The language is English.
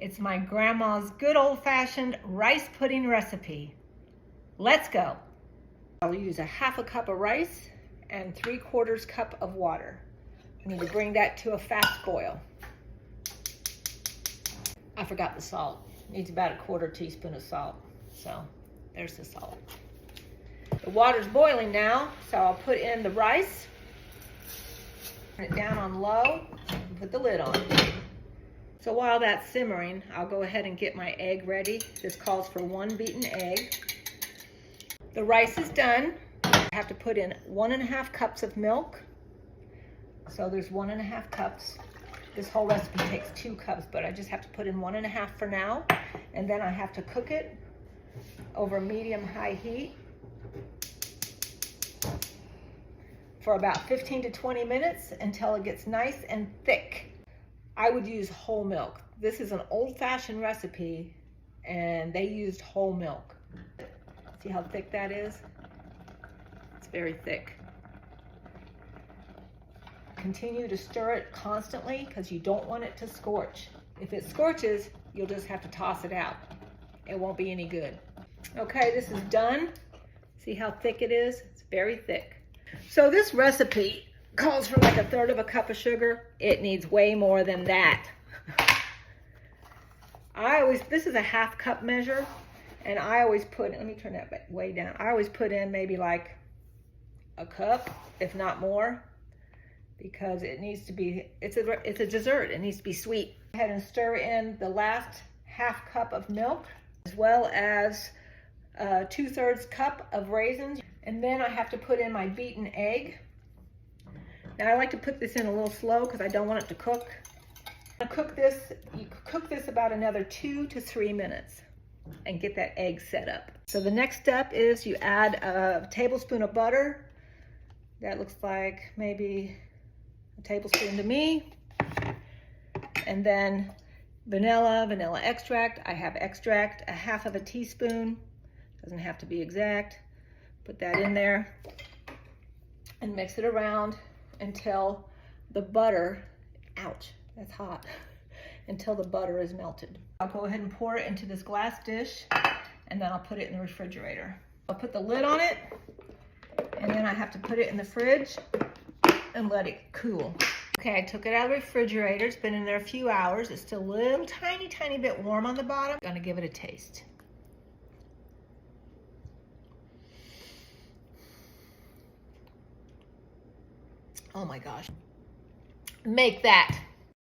It's my grandma's good old-fashioned rice pudding recipe. Let's go. I'll use a half a cup of rice and 3/4 cup of water. I need to bring that to a fast boil. I forgot the salt. Needs about a 1/4 teaspoon of salt. So there's the salt. The water's boiling now, so I'll put in the rice. Turn it down on low and put the lid on. So while that's simmering, I'll go ahead and get my egg ready. This calls for 1 beaten egg. The rice is done. I have to put in 1½ cups of milk. So there's 1½ cups. This whole recipe takes 2 cups, but I just have to put in 1½ for now. And then I have to cook it over medium-high heat for about 15 to 20 minutes until it gets nice and thick. I would use whole milk. This is an old-fashioned recipe, and they used whole milk. See how thick that is? It's very thick. Continue to stir it constantly because you don't want it to scorch. If it scorches, you'll just have to toss it out. It won't be any good. Okay, this is done. See how thick it is? It's very thick. So this recipe calls for like 1/3 cup of sugar. It needs way more than that. This is a ½ cup measure, and I always put, let me turn that way down. I always put in maybe like a cup, if not more, because it needs to be, it's a dessert. It needs to be sweet. Go ahead and stir in the last ½ cup of milk, as well as 2/3 cup of raisins. And then I have to put in my beaten egg. Now I like to put this in a little slow because I don't want it to cook. You cook this about another 2 to 3 minutes and get that egg set up. So the next step is you add a tablespoon of butter. That looks like maybe a tablespoon to me. And then vanilla extract. I have extract, a ½ teaspoon. Doesn't have to be exact. Put that in there and mix it around until the butter, ouch, that's hot, until the butter is melted. I'll go ahead and pour it into this glass dish, and then I'll put it in the refrigerator. I'll put the lid on it, and then I have to put it in the fridge and let it cool. Okay, I took it out of the refrigerator. It's been in there a few hours. It's still a little tiny bit warm on the bottom. I'm gonna give it a taste. Oh my gosh. Make that